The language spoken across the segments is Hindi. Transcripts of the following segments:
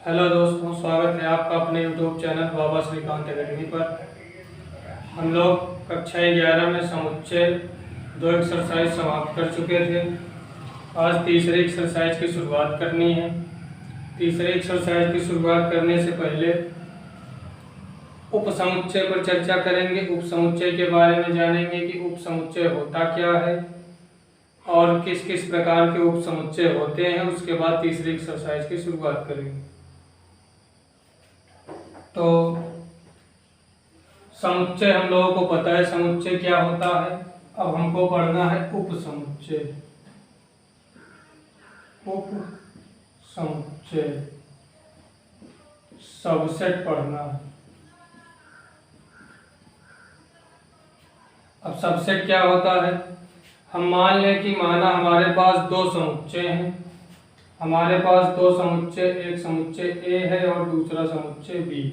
हेलो दोस्तों, स्वागत है आपका अपने यूट्यूब चैनल बाबा श्रीकांत एकेडमी पर। हम लोग कक्षा 11 में समुच्चय 2 एक्सरसाइज समाप्त कर चुके थे। आज तीसरे एक्सरसाइज की शुरुआत करनी है। तीसरे एक्सरसाइज की शुरुआत करने से पहले उपसमुच्चय पर चर्चा करेंगे। उपसमुच्चय के बारे में जानेंगे कि उपसमुच्चय होता क्या है और किस किस प्रकार के उपसमुच्चय होते हैं। उसके बाद तीसरी एक्सरसाइज की शुरुआत करेंगे। तो समुच्चय हम लोगों को पता है समुच्चय क्या होता है। अब हमको पढ़ना है उपसमुच्चय। उपसमुच्चय सबसेट पढ़ना है। अब सबसेट क्या होता है? हम मान लें कि माना हमारे पास दो समुच्चय हैं। हमारे पास दो समुच्चय, एक समुच्चय ए है और दूसरा समुच्चय बी।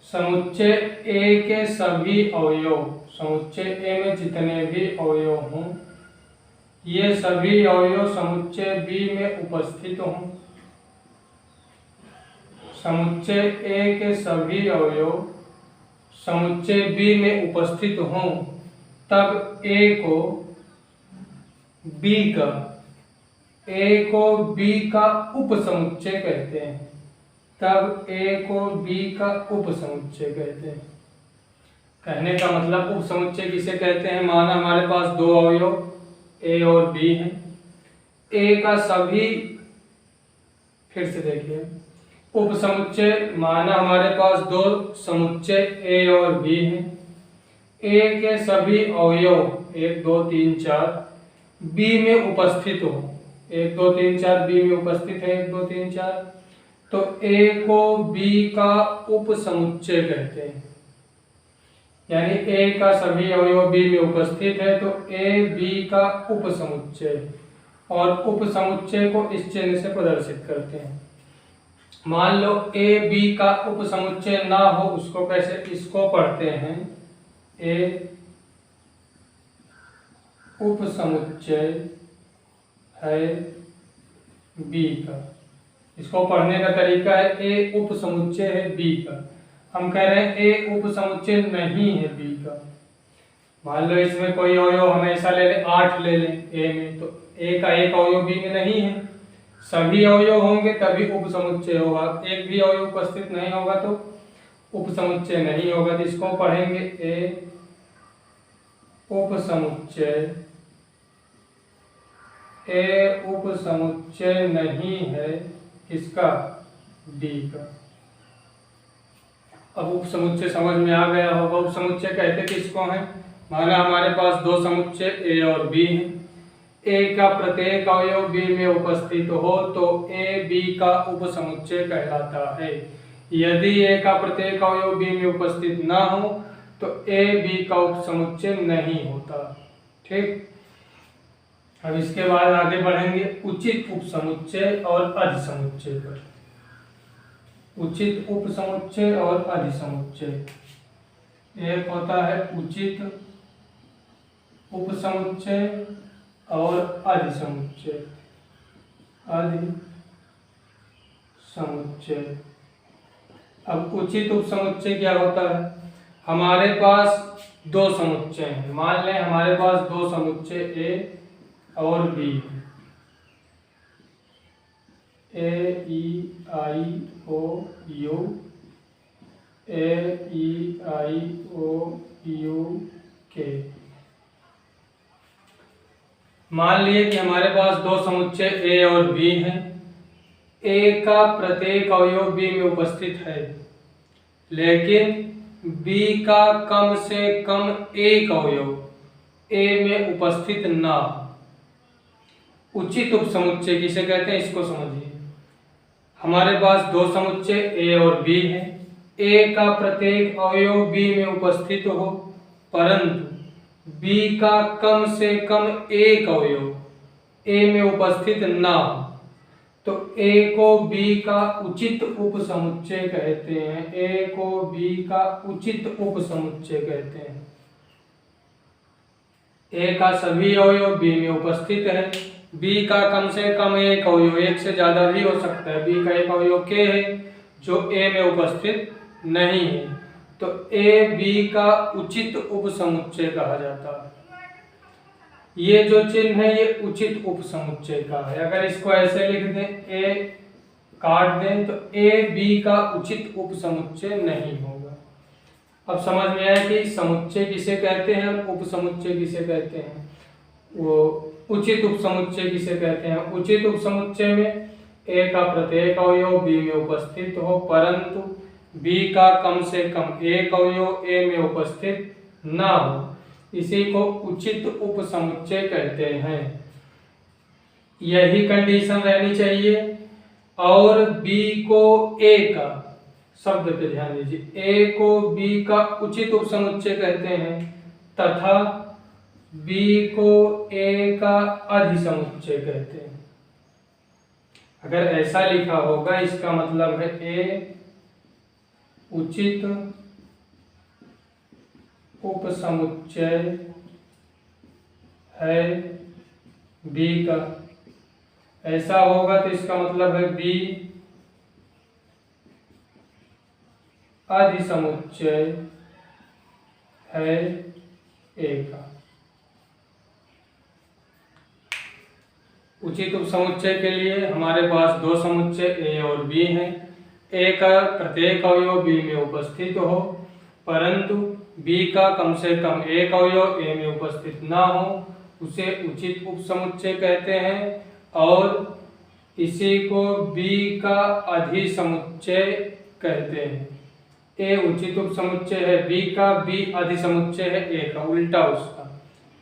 समुच्चय ए के सभी अवयव, समुच्चय ए में जितने भी अवयव हों, ये सभी अवयव समुच्चय बी में उपस्थित हों। समुच्चय ए के सभी अवयव समुच्चय बी में उपस्थित हों, तब ए को बी का उपसमुच्चय कहते हैं। तब ए को बी का उपसमुच्चय कहते हैं। कहने का मतलब उपसमुच्चय किसे कहते हैं? माना हमारे पास दो अवयव ए और बी हैं। ए का सभी, फिर से देखिए, उपसमुच्चय माना हमारे पास दो समुच्चय ए और बी हैं। ए के सभी अवयव 1 2 3 4 बी में उपस्थित हो। 1 2 3 4 बी में उपस्थित है। 1 2 3 4, तो ए को बी का उपसमुच्चय कहते हैं। यानी ए का सभी अवयव बी में उपस्थित है तो ए बी का उपसमुच्चय। और उपसमुच्चय को इस चिन्ह से प्रदर्शित करते हैं। मान लो ए बी का उपसमुच्चय ना हो, उसको कैसे? इसको पढ़ते हैं ए उपसमुच्चय है बी का। इसको पढ़ने का तरीका है ए उपसमुच्चय है बी का। हम कह रहे हैं ए उपसमुच्चय नहीं है बी का। मान लो इसमें कोई अवयव हमेशा ले लें, 8 ले लें ए में, तो ए का एक अवयव बी में नहीं है। सभी अवयव होंगे तभी उपसमुच्चय होगा। एक भी अवयव उपस्थित नहीं होगा तो उपसमुच्चय नहीं होगा। तो इसको पढ़ेंगे ए उपसमुच्चय। ए उपसमुच्चय नहीं है किसका? डी का। अब उपसमुच्चय समझ में आ गया होगा। उपसमुच्चय कहते किसको हैं? माना हमारे पास दो समुच्चय ए और बी हैं। ए का प्रत्येक अवयव बी में उपस्थित हो तो ए बी का उपसमुच्चय कहलाता है। यदि ए का प्रत्येक अवयव बी में उपस्थित ना हो तो ए बी का उपसमुच्चय नहीं होता। ठीक। अब इसके बाद आगे बढ़ेंगे उचित उपसमुच्चय और अधिसमुच्चय पर। उचित उपसमुच्चय और अधिसमुच्चय। एक होता है उचित उपसमुच्चय और अधिसमुच्चय। अधिसमुच्चय। अब उचित उपसमुच्चय क्या होता है? हमारे पास दो समुच्चय हैं। मान लें हमारे पास दो समुच्चय ए और B, A E I O U, A E I O U के। मान लिए कि हमारे पास दो समुच्चय ए और बी हैं। ए का प्रत्येक अवयव बी में उपस्थित है, लेकिन बी का कम से कम एक अवयव ए में उपस्थित ना। उचित उपसमुच्चय किसे कहते हैं? इसको समझिए। हमारे पास दो समुच्चय ए और बी हैं। ए का प्रत्येक अवयव बी में उपस्थित हो, परंतु बी का कम से कम एक अवयव ए में उपस्थित ना हो, तो ए को बी का उचित उपसमुच्चय कहते हैं। ए को बी का उचित उपसमुच्चय कहते हैं। ए का सभी अवयव बी में उपस्थित है बी का कम से कम एक अवयव, एक से ज्यादा भी हो सकता है, बी का एक अवयव के है जो ए में उपस्थित नहीं है, तो ए बी का उचित उपसमुच्चय कहा जाता है। ये जो चिन्ह है ये उचित उपसमुच्चय का है। अगर इसको ऐसे लिख दें, ए काट दें, तो ए बी का उचित उपसमुच्चय नहीं होगा। अब समझ में आया कि समुच्चय किसे कहते हैं और उपसमुच्चय किसे कहते हैं। वो उचित उपसमुच्चय किसे कहते हैं। उचित उपसमुच्चय में ए का प्रत्येक अवयव बी में उपस्थित हो, परंतु बी का कम से कम एक अवयव ए में उपस्थित ना हो, इसी को उचित उपसमुच्चय कहते हैं। यही कंडीशन रहनी चाहिए। और बी को ए का, शब्द पे ध्यान दीजिए, ए को बी का उचित उपसमुच्चय कहते हैं तथा बी को ए का अधिसमुच्चय कहते हैं। अगर ऐसा लिखा होगा इसका मतलब है ए उचित उपसमुच्चय है बी का, ऐसा होगा तो इसका मतलब है बी अधिसमुच्चय है ए का। उचित उपसमुच्चय के लिए हमारे पास दो समुच्चय ए और बी हैं। ए का प्रत्येक अवयव बी में उपस्थित हो, परंतु बी का कम से कम एक अवयव ए में उपस्थित ना हो, उसे उचित उपसमुच्चय कहते हैं। और इसी को बी का अधिसमुच्चय कहते हैं। ए उचित उपसमुच्चय है बी का, बी अधिसमुच्चय है ए का, उल्टा उसका।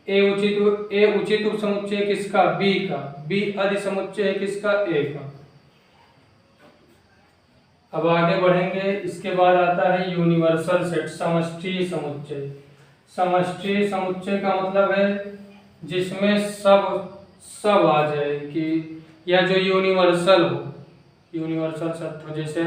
ए उचित उपसमुच्चय किसका, बी का, बी अधिसमुच्चय है किसका, ए का। अब आगे बढ़ेंगे। इसके बाद आता है यूनिवर्सल सेट, समष्टि समुच्चय। समष्टि समुच्चय का मतलब है जिसमें सब आ जाए, कि या जो यूनिवर्सल हो, यूनिवर्सल सत्य हो। जैसे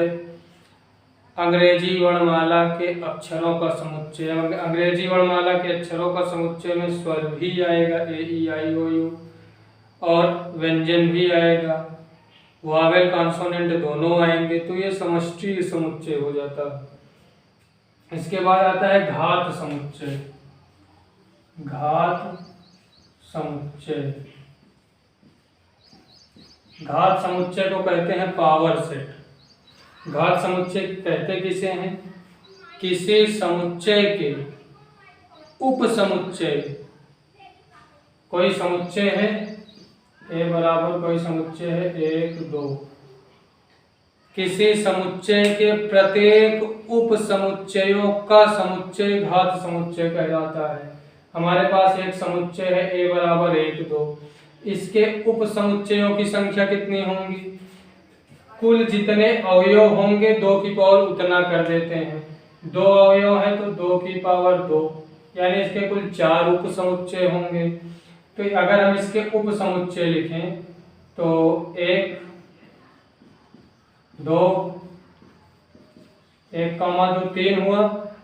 अंग्रेजी वर्णमाला के अक्षरों का समुच्चय, अंग्रेजी वर्णमाला के अक्षरों का समुच्चय में स्वर भी आएगा, ए ई आई ओ यू, और व्यंजन भी आएगा, वावेल कॉन्सोनेंट दोनों आएंगे, तो ये समष्टि समुच्चय हो जाता है। इसके बाद आता है घात समुच्चय। घात समुच्चय, घात समुच्चय को कहते हैं पावर सेट। घात समुच्चय कहते किसे हैं, किसी समुच्चय के उपसमुच्चय, कोई समुच्चय है ए बराबर कोई समुच्चय है 1 2, किसी समुच्चय के प्रत्येक उपसमुच्चयों का समुच्चय घात समुच्चय कहलाता है। हमारे पास एक समुच्चय है ए बराबर 1 2, इसके उपसमुच्चयों की संख्या कितनी होंगी, कुल जितने अवयव होंगे 2 की पावर उतना कर देते हैं। 2 अवयव है तो 2 की पावर 2, यानी इसके कुल 4 उपसमुच्चय होंगे। तो अगर हम इसके उपसमुच्चय लिखें तो 1 2 1 2 3 हुआ,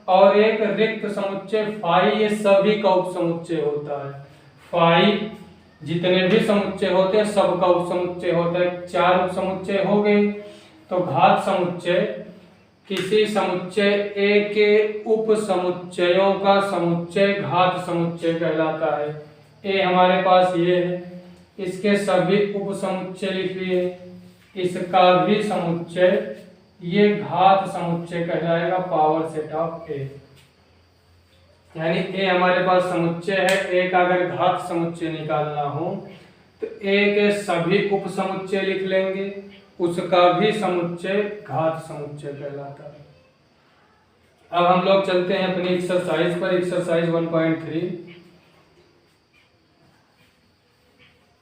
और एक रिक्त समुच्चय फाई, ये सभी का उपसमुच्चय होता है। फाई जितने भी समुच्चय होते हैं सबका उपसमुच्चय होता है। 4 उपसमुच्चय हो गए। तो घात समुच्चय किसी समुच्चय ए के उपसमुच्चयों का समुच्चय घात समुच्चय कहलाता है। ए हमारे पास ये है, इसके सभी उपसमुच्चय लिख लिए, इसका भी समुच्चय ये घात समुच्चय कहलाएगा, पावर सेट ऑफ ए। यानी ए हमारे पास समुच्चय है, ए का अगर घात समुच्चय निकालना हो तो ए के सभी उपसमुच्चय लिख लेंगे, उसका भी समुच्चय घात समुच्चय कहलाता है। अब हम लोग चलते हैं अपनी एक्सरसाइज पर, एक्सरसाइज 1.3,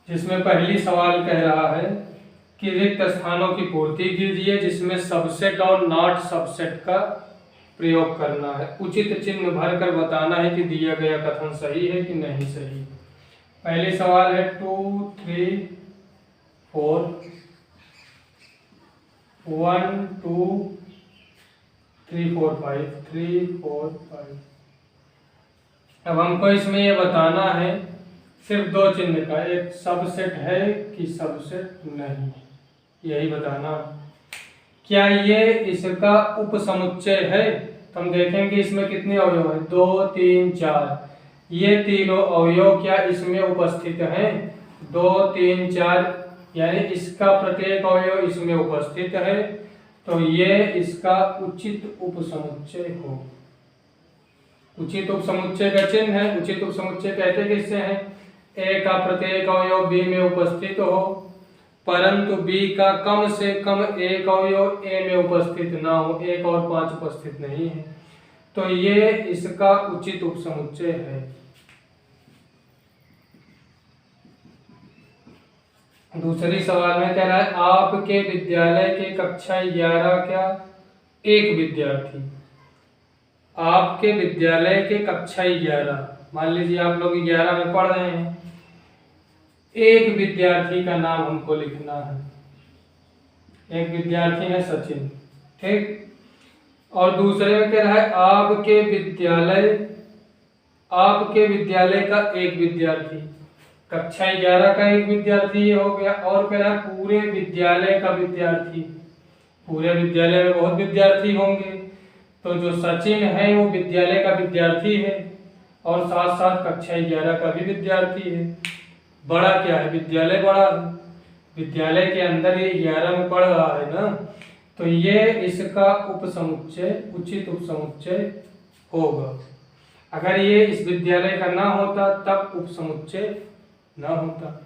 जिसमें पहली सवाल कह रहा है कि रिक्त स्थानों की पूर्ति कीजिए जिसमें सबसेट और नॉट सबसेट का प्रयोग करना है। उचित चिन्ह भरकर बताना है कि दिया गया कथन सही है कि नहीं सही। पहले सवाल है 2 3 4 1 2 3 4 5 3 4 5। अब हमको इसमें ये बताना है सिर्फ दो चिन्ह का, एक सबसेट है कि सबसेट नहीं, यही बताना। क्या ये इसका उपसमुच्चय है? तो हम देखेंगे इसमें कितने अवयव है, 2 3 4। ये तीनों अवयव क्या इसमें उपस्थित हैं? 2 3 4, यानी इसका प्रत्येक अवयव इसमें उपस्थित है, तो ये इसका उचित उपसमुच्चय हो। उचित उपसमुच्चय का चिन्ह है, उचित उपसमुच्चय कहते किससे हैं? ए का प्रत्येक अवयव बी में उपस्थित हो, परंतु बी का कम से कम एक अवयव ए में उपस्थित ना हो, 1 और 5 उपस्थित नहीं है, तो ये इसका उचित उपसमुच्चय है। दूसरी सवाल में कह रहा है आपके विद्यालय के कक्षा 11 क्या एक विद्यार्थी, आपके विद्यालय के कक्षा 11, मान लीजिए आप लोग 11 में पढ़ रहे हैं, एक विद्यार्थी का नाम हमको लिखना है। एक विद्यार्थी है सचिन, ठीक। और दूसरे में कह रहा है आपके विद्यालय का एक विद्यार्थी, कक्षा 11 का एक विद्यार्थी ये हो गया, और कह रहा है पूरे विद्यालय का विद्यार्थी। पूरे विद्यालय में बहुत विद्यार्थी होंगे, तो जो सचिन है वो विद्यालय का विद्यार्थी है और साथ साथ कक्षा 11 का भी विद्यार्थी है। बड़ा क्या है? विद्यालय बड़ा है, विद्यालय के अंदर ये 11 में पढ़ रहा है ना, तो ये इसका उपसमुच्चय, उचित उपसमुच्चय होगा। अगर ये इस विद्यालय का ना होता तब उपसमुच्चय ना होता।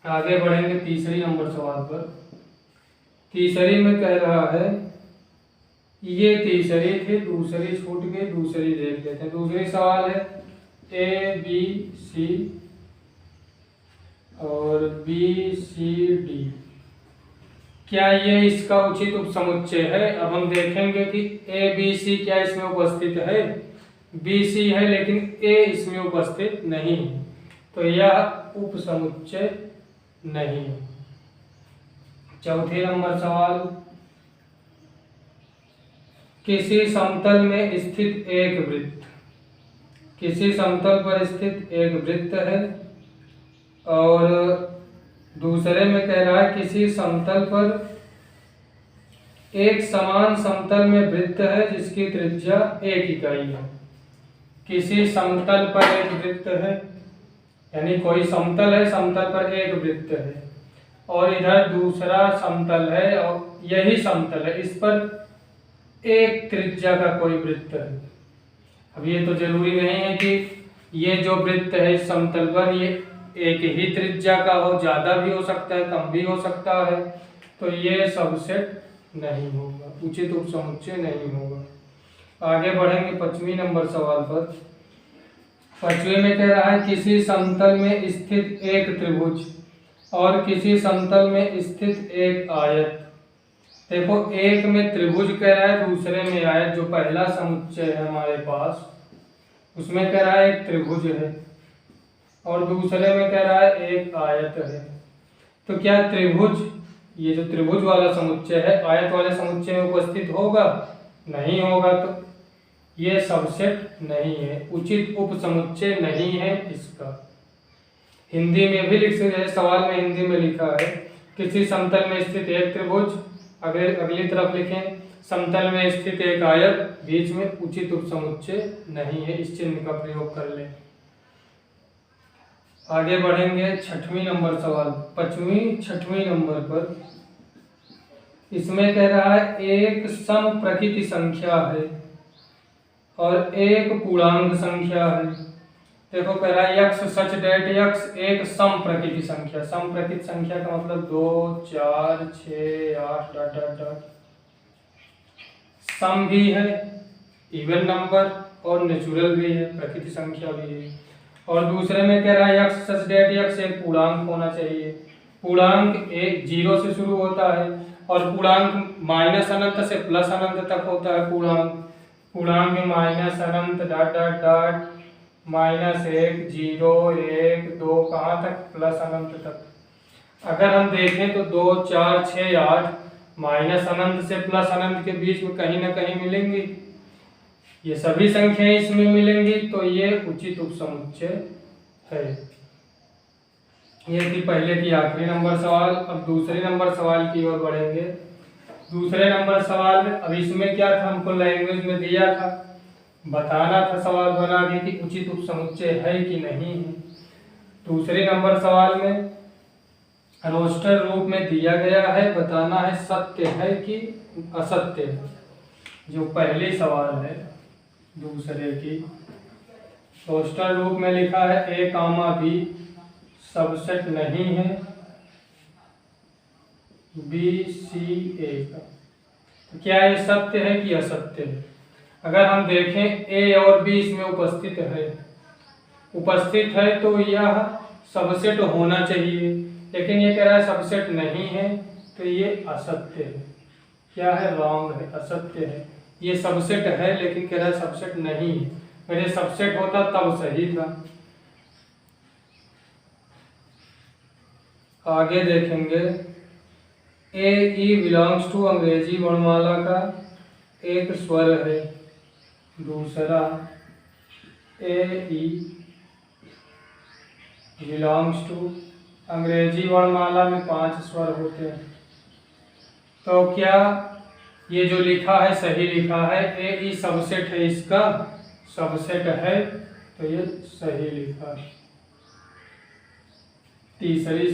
आगे बढ़ेंगे तीसरी नंबर सवाल पर। तीसरी में कह रहा है, ये तीसरी थी, दूसरी छूट गई, दूसरी देख लेते हैं। दूसरी सवाल है ए बी सी और बी सी डी, क्या ये इसका उचित उपसमुच्चय है? अब हम देखेंगे कि ए बी सी क्या इसमें उपस्थित है, बी सी है लेकिन ए इसमें उपस्थित नहीं है, तो यह उपसमुच्चय नहीं है। चौथे नंबर सवाल, किसी समतल में स्थित एक वृत्त, किसी समतल पर स्थित एक वृत्त है, और दूसरे में कह रहा है किसी समतल पर एक समान समतल में वृत्त है जिसकी त्रिज्या 1 इकाई है। किसी समतल पर एक वृत्त है, यानी कोई समतल है, समतल पर एक वृत्त है और इधर दूसरा समतल है और यही समतल है, इस पर एक त्रिज्या का कोई वृत्त है। अब ये तो जरूरी नहीं है कि ये जो वृत्त है इस समतल पर ये एक ही त्रिज्या का हो, ज्यादा भी हो सकता है, कम भी हो सकता है, तो ये सबसेट नहीं होगा, उचित उपसमुच्चय नहीं होगा। आगे बढ़ेंगे 5वीं नंबर सवाल पर। 5वें में कह रहा है किसी समतल में स्थित एक त्रिभुज और किसी समतल में स्थित एक आयत। देखो, एक में त्रिभुज कह रहा है, दूसरे में आयत। जो पहला समुच्चय है हमारे पास उसमें कह रहा है एक त्रिभुज है और दूसरे में कह रहा है एक आयत है। तो क्या त्रिभुज, ये जो त्रिभुज वाला समुच्चय है आयत वाले समुच्चय में उपस्थित होगा? नहीं होगा, तो ये सबसेट नहीं है, उचित उपसमुच्चय नहीं है इसका। हिंदी में भी लिख सकते हैं, सवाल में हिंदी में लिखा है किसी समतल में स्थित एक त्रिभुज, अगर अगली तरफ लिखें समतल में स्थित एक आयत, बीच में उचित उपसमुच्चय नहीं है, इस चिन्ह का प्रयोग कर लें। आगे बढ़ेंगे 6वीं नंबर सवाल। 6वीं नंबर पर इसमें कह रहा है एक समप्रकृति संख्या है और एक पूर्णांक संख्या है। देखो, कह रहा है यक्स सच डेट यक्स एक समप्रकृति संख्या। समप्रकृति संख्या का मतलब 2 4 6 8 डॉट डॉट डॉट। सम भी है, इवन नंबर, और नेचुरल भी है, प्रकृति संख्या भी है। और दूसरे में कह रहा है यक्स सच डेट यक्स एक पूर्णांक होना चाहिए। पूर्णांक 0 से शुरू होता है और पूर्णांक माइनस अनंत से प्लस अनंत तक होता है। पूर्णांक में माइनस अनंत डॉट डॉट डॉट -1 0 1 2 कहाँ तक? प्लस अनंत तक। अगर हम देखें तो 2 4 6 8 माइनस अनंत से प्लस अनंत के बीच में कहीं ना कहीं मिलेंगी, ये सभी संख्याएं इसमें मिलेंगी, तो ये उचित उपसमुच्चय है। ये थी पहले की आखिरी नंबर सवाल। अब दूसरे नंबर सवाल की ओर बढ़ेंगे। दूसरे नंबर सवाल में अब इसमें क्या था, हमको लैंग्वेज में दिया था, बताना था सवाल बना के कि उचित उपसमुच्चय है कि नहीं है। दूसरे नंबर सवाल में रोस्टर रूप में दिया गया है, बताना है सत्य है कि असत्य है। जो पहली सवाल है दूसरे की, रोस्टर रूप में लिखा है ए कामा बी सबसेट नहीं है बी सी ए का। तो क्या ये सत्य है कि असत्य है? अगर हम देखें ए और बी इसमें उपस्थित है तो यह सबसेट होना चाहिए, लेकिन ये कह रहा है सबसेट नहीं है, तो ये असत्य है। क्या है? रॉन्ग है, असत्य है। ये सबसेट है लेकिन कह रहा है सबसेट नहीं है। अगर ये सबसेट होता तब सही था। आगे देखेंगे, ए ई बिलोंग्स टू अंग्रेजी वर्णमाला का एक स्वर है। दूसरा, ए ई बिलोंग्स टू, अंग्रेजी वर्णमाला में 5 स्वर होते हैं। तो क्या ये जो लिखा है सही लिखा है? ए ई सबसेट है, इसका सबसेट है, तो ये सही लिखा है। तीसरी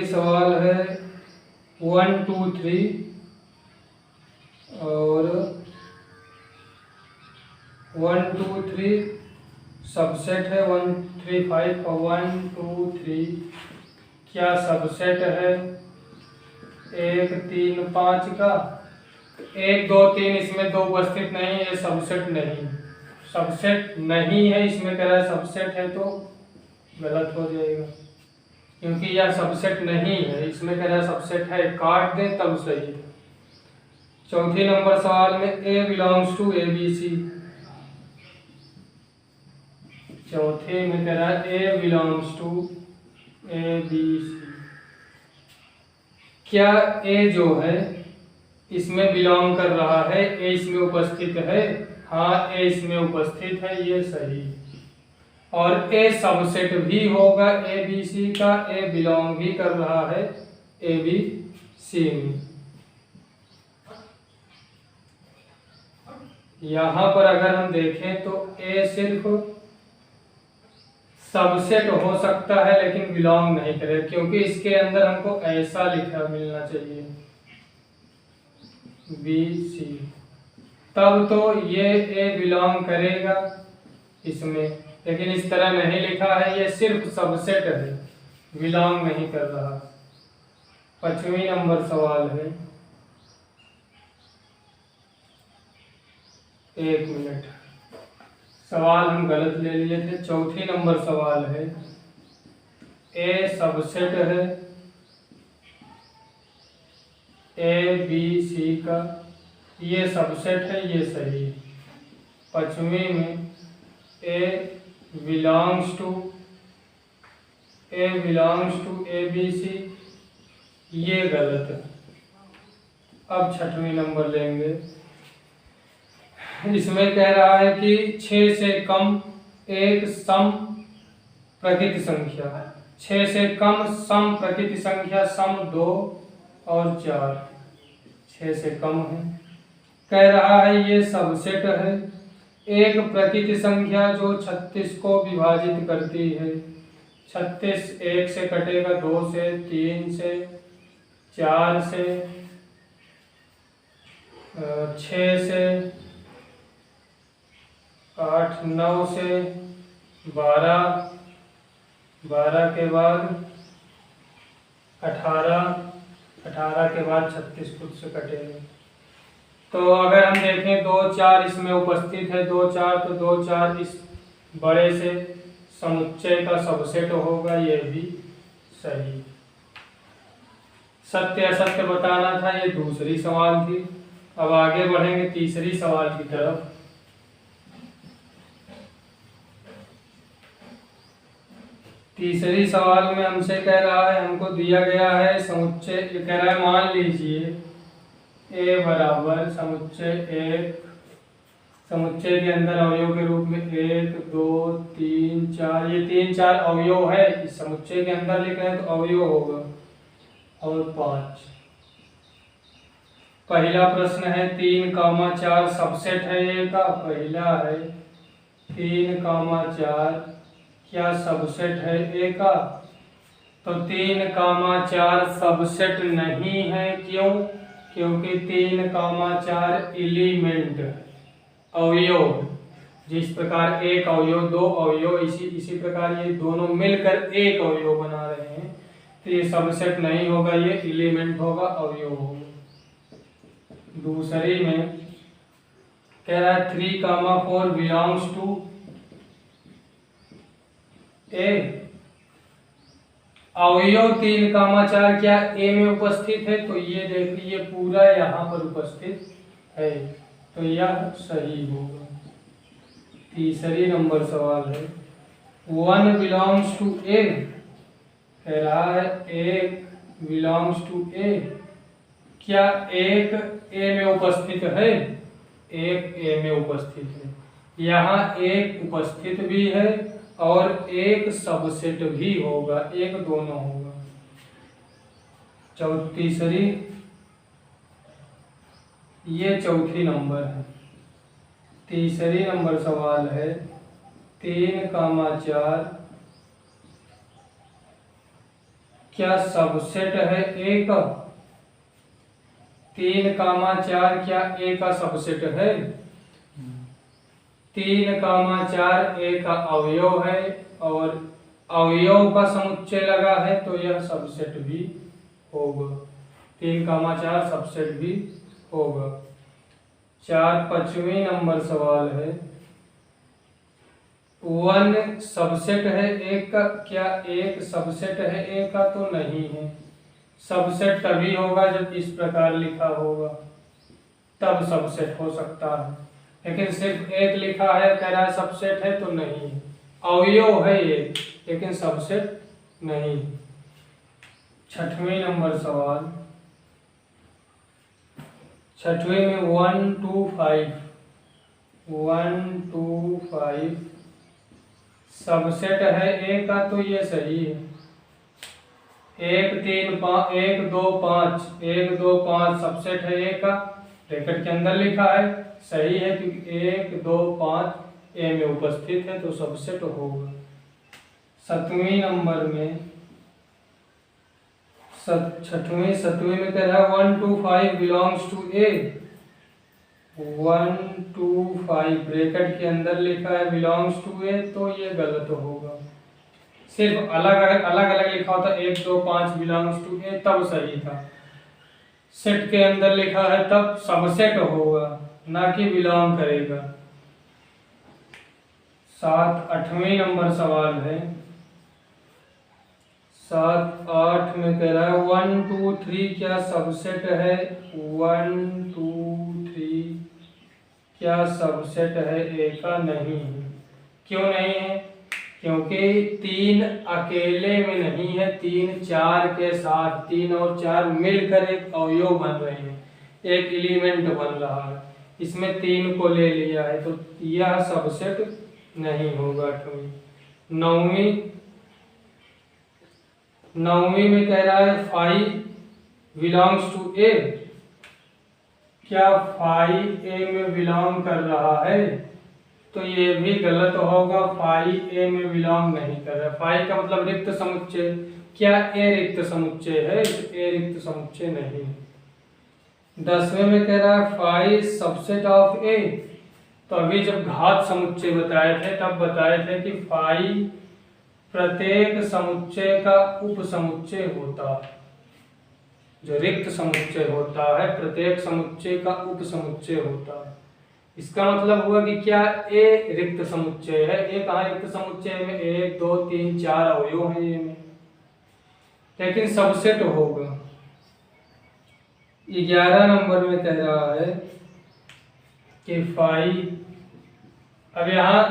सवाल है 1 2 3 और 1 2 3 सबसेट है 1 3 5 और 1 2 3 क्या सबसेट है 1 3 5 का? 1 2 3 इसमें 2 उपस्थित नहीं है, ये सबसेट नहीं है। इसमें कह रहा है सबसेट है, तो गलत हो जाएगा क्योंकि यह सबसेट नहीं है। इसमें कह रहा है सबसेट है, काट दे तब सही है। चौथी नंबर सवाल में A belongs to A B C. चौथे में कह रहा है A belongs to A B C. क्या ए जो है इसमें बिलोंग कर रहा है? ए इसमें उपस्थित है? हाँ, ए इसमें उपस्थित है, ये सही। और ए सबसेट भी होगा ए बी सी का, ए बिलोंग भी कर रहा है ए बी सी में। यहाँ पर अगर हम देखें तो ए सिर्फ सबसेट हो सकता है लेकिन बिलोंग नहीं करे, क्योंकि इसके अंदर हमको ऐसा लिखा मिलना चाहिए बी सी, तब तो ये ए बिलोंग करेगा इसमें, लेकिन इस तरह नहीं लिखा है। ये सिर्फ सबसेट है, बिलोंग नहीं कर रहा। 5वीं नंबर सवाल है, 1 मिनट, सवाल हम गलत ले लिए थे। चौथी नंबर सवाल है, ए सबसेट है ए बी सी का, ये सबसेट है, ये सही है। 5वीं में A belongs to A B C, ये गलत है। अब 6वीं नंबर लेंगे। इसमें कह रहा है कि 6 से कम एक सम प्रकृत संख्या, 6 से कम सम प्रकृत संख्या सम 2 और 4, 6 से कम है। कह रहा है ये सबसेट है। एक प्रकृत संख्या जो 36 को विभाजित करती है। 36 1 से कटेगा, 2 से, 3 से, 4 से, 6 से, 8 9 से, 12 12 के बाद 18 18 के बाद 36 खुद से कटेगा। तो अगर हम देखें 2 4 इसमें उपस्थित है, 2 4, तो 2 4 इस बड़े से समुच्चय का सबसेट होगा, ये भी सही। सत्य असत्य बताना था, ये दूसरी सवाल थी। अब आगे बढ़ेंगे तीसरी सवाल की तरफ। तीसरी सवाल में हमसे कह रहा है, हमको दिया गया है समुच्चय, कह रहा है मान लीजिए ए बराबर समुच्चय 1 समुच्चय के अंदर अवयव के रूप में 1 2 3 4, ये 3 4 अवयव है। इस समुच्चय के अंदर लिख रहे हैं तो अवयव होगा। और 5 पहला प्रश्न है 3,4 सबसेट है ए का। पहला है 3,4 क्या सबसेट है ए का? तो 3,4 सबसेट नहीं है। क्यों? क्योंकि 3,4 एलिमेंट अवयव, जिस प्रकार एक अवयव दो अवयव, इसी प्रकार ये दोनों मिलकर एक अवयव बना रहे हैं, तो ये सबसेट नहीं होगा, ये एलिमेंट होगा, अवयव होगा। दूसरी में कह रहा है 3,4 बिलोंग्स टू ए। अवयव 3,4 क्या ए में उपस्थित है? तो ये देखिए पूरा यहाँ पर उपस्थित है, तो यह सही होगा। तीसरी नंबर सवाल है 1 बिलोंग्स टू ए। कह रहा है 1 बिलोंग्स टू ए। क्या 1 ए में उपस्थित है? 1 ए में उपस्थित है। यहाँ 1 उपस्थित भी है और 1 सबसेट भी होगा, 1 दोनों होगा। तीसरी, ये चौथी नंबर है। तीसरी नंबर सवाल है 3,4 क्या सबसेट है ए का? 3,4 क्या ए का सबसेट है? 3,4 ए का अवयव है और अवयव का समुच्चय लगा है, तो यह सबसेट भी होगा। 3,4 सबसेट भी होगा। 5वां नंबर सवाल है 1 सबसेट है ए का। क्या 1 सबसेट है ए का? तो नहीं है। सबसेट तभी होगा जब इस प्रकार लिखा होगा, तब सबसेट हो सकता है, लेकिन सिर्फ 1 लिखा है, कह रहा है सबसेट है, तो नहीं है। अवयव है ये, लेकिन सबसेट नहीं। 6वां नंबर सवाल, 6वें में 1 2 5 1 2 5 सबसेट है ए का, तो ये सही है। 1 3 5 1 2 5 1 2 5 सबसेट है ए का, ब्रैकेट के अंदर लिखा है, सही है, क्योंकि 1 2 5 ए में उपस्थित है, तो सबसेट होगा। 7वें नंबर में 7वें में कह रहा है 1 2 5 बिलोंग्स टू ए। 1 2 5 ब्रैकेट के अंदर लिखा है बिलोंग्स टू ए, तो ये गलत होगा। सिर्फ अलग अलग लिखा होता 1 2 5 बिलोंग्स टू ए, तब सही था। सेट के अंदर लिखा है तब सबसेट होगा, ना कि बिलोंग करेगा। 8वें नंबर सवाल है 7 8 में कह रहा है 1 2 3 क्या सबसेट है? 1 2 3 क्या सबसेट है ए का? नहीं है। क्यों नहीं है? क्योंकि 3 अकेले में नहीं है, 3 4 के साथ, 3 और 4 मिलकर एक अवयव बन रहे हैं, एक एलिमेंट बन रहा है, इसमें 3 को ले लिया है, तो यह सबसेट नहीं होगा। 9वीं में कह रहा है 5 बिलोंग्स टू ए। क्या 5 ए में बिलोंग कर रहा है? तो ये भी गलत होगा, 5 ए में बिलोंग नहीं कर रहा। 5 का मतलब रिक्त समुच्चय। क्या ए रिक्त समुच्चय है? ए रिक्त समुच्चय नहीं। 10वें में कह रहा है 5 सबसेट ऑफ ए। तो अभी जब घात समुच्चय बताए थे तब बताए थे कि 5 प्रत्येक समुच्चय का उप समुच्चय होता है। जो रिक्त समुच्चय होता है प्रत्येक समुच्चय का उप समुच्चय होता है। इसका मतलब हुआ कि क्या ए रिक्त समुच्चय है? ए कहाँ रिक्त समुच्चय में? 1 2 3 4 अवयव है ए में, लेकिन सबसेट होगा। 11 नंबर में कह रहा है कि 5, अब यहाँ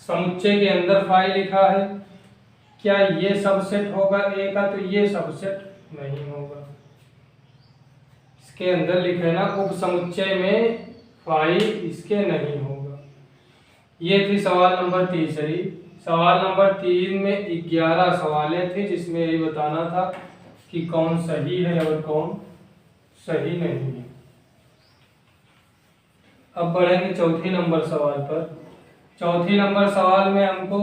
समुच्चय के अंदर 5 लिखा है, क्या ये सबसेट होगा ए का? तो ये सबसेट नहीं होगा। इसके अंदर लिखे ना उप समुच्चय में 5, इसके नहीं होगा। ये थी सवाल नंबर तीसरी। सवाल नंबर 3 में 11 सवालें थी, जिसमें यही बताना था कि कौन सही है और कौन सही नहीं है। अब बढ़ेंगे चौथी नंबर सवाल पर। चौथी नंबर सवाल में हमको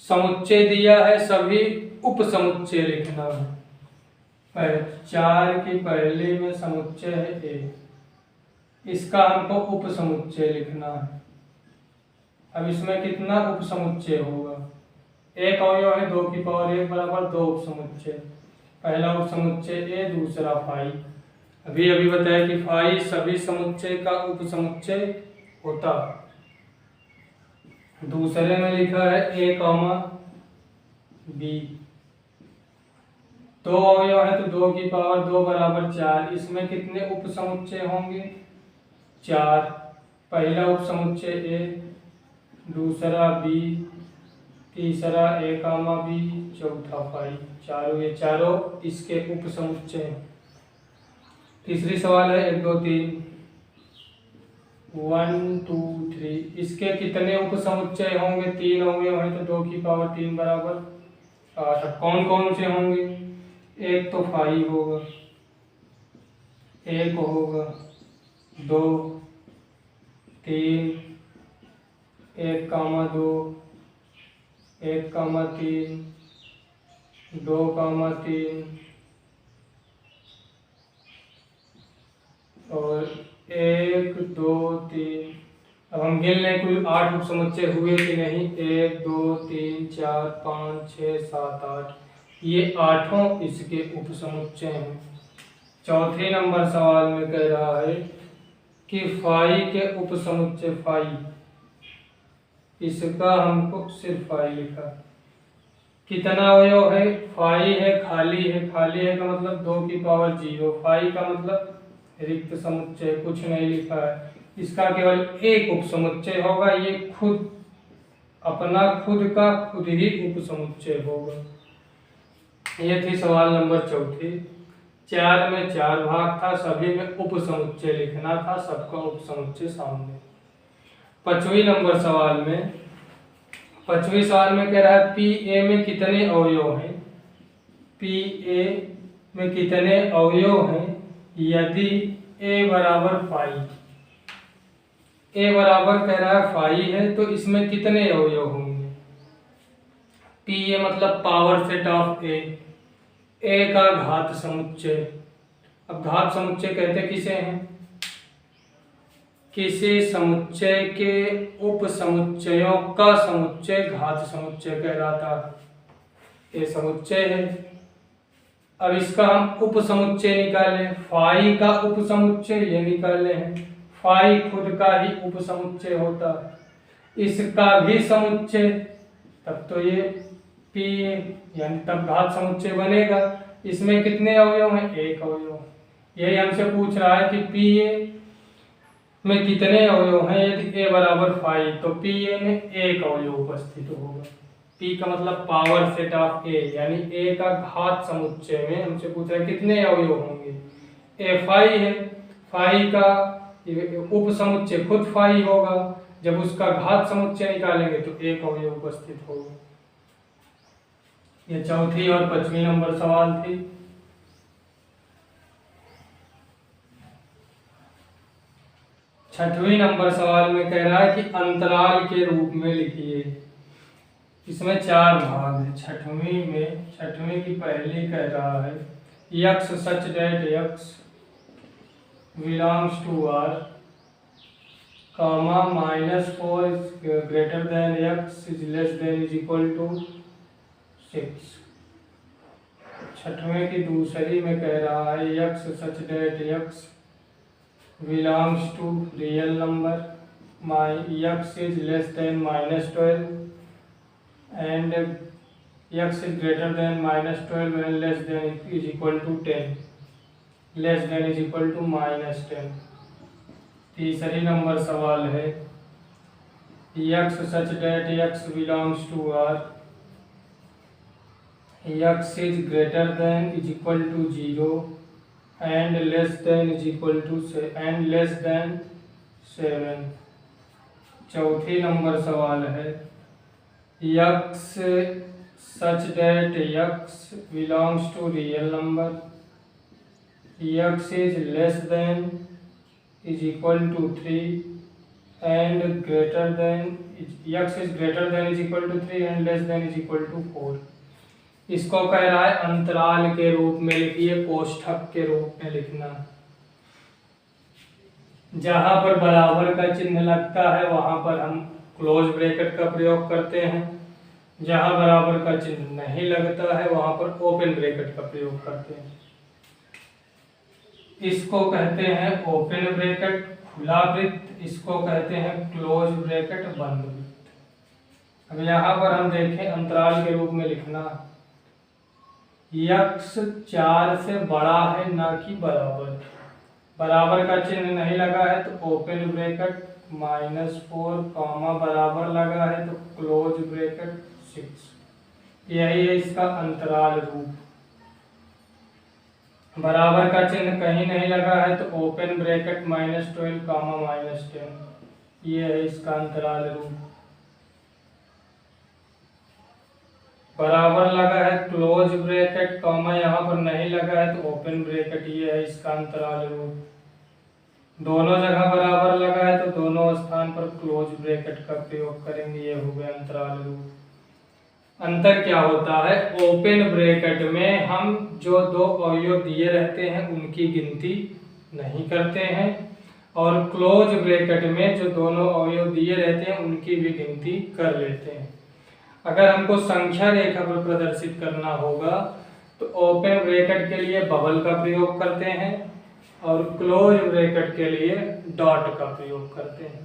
समुच्चय दिया है, सभी उप समुच्चय लिखना है। 4 की पहली में समुच्चय है ए, इसका हमको उप समुच्चय लिखना है। अब इसमें कितना उप समुच्चय होगा? एक अवयव है 2 की पावर 1 बराबर 2 उप समुच्चय। पहला उप समुच्चय ए, दूसरा फाई। अभी अभी बताया कि फाई सभी समुच्चय का उप समुच्चय होता। दूसरे में लिखा है ए कॉमा बी। 2 अवयव है तो 2 की पावर 2 बराबर 4। इसमें कितने उप समुच्चय होंगे? 4। पहला उप समुच्चय ए, दूसरा बी, तीसरा ए कामा बी, चौथा फाई। चारों ये चारों इसके उप समुच्चय हैं। तीसरी सवाल है 1 2 3 1 2 3। इसके कितने उप समुच्चय होंगे? 3 अवयव है तो 2 की पावर 3 बराबर 8। अब कौन कौन से होंगे? एक तो फाई होगा, एक होगा, 2 3, 1 कामा 2, 1 कामा 3, 2 कामा 3 और 1 2 3। अब हम गिन लें कुल 8 उप समुच्चय हुए कि नहीं। 1 2 3 4 5 6 7 8, ये 8 इसके उप समुच्चय हैं। चौथे नंबर सवाल में कह रहा है कि फाई के उप समुच्चय फाई, इसका हमको सिर्फ फाई लिखा। कितना अवयव है? फाई है, खाली है। खाली है का मतलब 2 की पावर 0। फाई का मतलब रिक्त समुच्चय, कुछ नहीं लिखा है। इसका केवल एक उप समुच्चय होगा, ये खुद अपना खुद का खुद ही उप समुच्चय होगा। ये थी सवाल नंबर चौथी। 4 में 4 भाग था, सभी में उप समुच्चय लिखना था, सबका उप समुच्चय सामने। पांचवी नंबर सवाल में, पांचवी सवाल में कह रहा है पी ए में कितने अवयव हैं? पी ए में कितने अवयव हैं यदि ए बराबर फाई। ए बराबर कह रहा है फाई है तो इसमें कितने अवयव होंगे? पी ए मतलब पावर सेट ऑफ ए, ए का घात समुच्चय। अब घात समुच्चय कहते किसे हैं? किसी समुच्चय के उप समुच्चयों का समुच्चय घात समुच्चय कहलाता है। ये समुच्चय है। अब इसका हम उप समुच्चय निकालें। फाई का उप समुच्चय ये निकाले हैं। फाई खुद का ही उप समुच्चय होता है, इसका भी समुच्चय, तब तो ये पी यानी तब घात समुच्चय बनेगा। इसमें कितने अवयव हैं? एक अवयव। यही हमसे पूछ रहा है कि पी ए में कितने अवयव हैं यदि ए बराबर फाई, तो पी ए में एक अवयव उपस्थित होगा। पी का मतलब पावर सेट ऑफ ए, यानी ए का घात समुच्चय में हमसे पूछ रहा है कितने अवयव होंगे। ए फाई है, फाई का उप समुच्चय खुद फाई होगा, जब उसका घात समुच्चय निकालेंगे तो एक अवयव उपस्थित होगा। ये चौथी और पांचवी नंबर सवाल थी। छठवीं नंबर सवाल में कह रहा है कि अंतराल के रूप में लिखिए। इसमें 4 भाग है। छठवीं की पहली कह रहा है x such that x belongs to R comma -4 is greater than x is less than is equal to 6। छठवें की दूसरी में कह रहा है x such that x belongs to real number, my x is less than -12 and x is greater than -12 and less than is equal to 10, less than is equal to -10। तीसरी नंबर सवाल है x such that x belongs to r, x is greater than is equal to 0 and less than is equal to and less than 7। चौथी नंबर सवाल है x such that x belongs to real number, x is less than is equal to 3 and greater than, x is greater than is equal to 3 and less than is equal to 4। इसको कह रहा है अंतराल के रूप में लिखिए, कोष्ठक के रूप में लिखना। जहां पर बराबर का चिन्ह लगता है वहां पर हम क्लोज ब्रैकेट का प्रयोग करते हैं, जहां बराबर का चिन्ह नहीं लगता है वहां पर ओपन ब्रैकेट का प्रयोग करते हैं। इसको कहते हैं ओपन ब्रैकेट खुला वृत्त, इसको कहते हैं क्लोज ब्रैकेट बंद वृत्त। अब यहाँ पर हम देखें अंतराल के रूप में लिखना, यक्स 4 से बड़ा है ना कि बराबर, बराबर का चिन्ह नहीं लगा है तो ओपन ब्रैकेट -4 कॉमा बराबर लगा है तो क्लोज ब्रैकेट 6। यही है इसका अंतराल रूप। बराबर का चिन्ह कहीं नहीं लगा है तो ओपन ब्रैकेट -12 कॉमा -10। ये है इसका अंतराल रूप। बराबर लगा है क्लोज ब्रैकेट कॉमा यहाँ पर नहीं लगा है तो ओपन ब्रैकेट, ये है इसका अंतराल रूप। दोनों जगह बराबर लगा है तो दोनों स्थान पर क्लोज ब्रैकेट का प्रयोग करेंगे, ये हो गया अंतराल रूप। अंतर क्या होता है, ओपन ब्रैकेट में हम जो दो अवयव दिए रहते हैं उनकी गिनती नहीं करते हैं, और क्लोज ब्रैकेट में जो दोनों अवयव दिए रहते हैं उनकी भी गिनती कर लेते हैं। अगर हमको संख्या रेखा पर प्रदर्शित करना होगा तो ओपन ब्रैकेट के लिए बबल का प्रयोग करते हैं और क्लोज ब्रैकेट के लिए डॉट का प्रयोग करते हैं।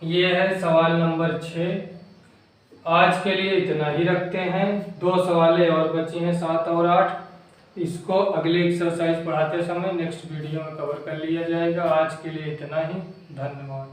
ये है सवाल नंबर 6। आज के लिए इतना ही रखते हैं। 2 सवालें और बची हैं 7 और 8। इसको अगले एक्सरसाइज पढ़ाते समय नेक्स्ट वीडियो में कवर कर लिया जाएगा। आज के लिए इतना ही, धन्यवाद।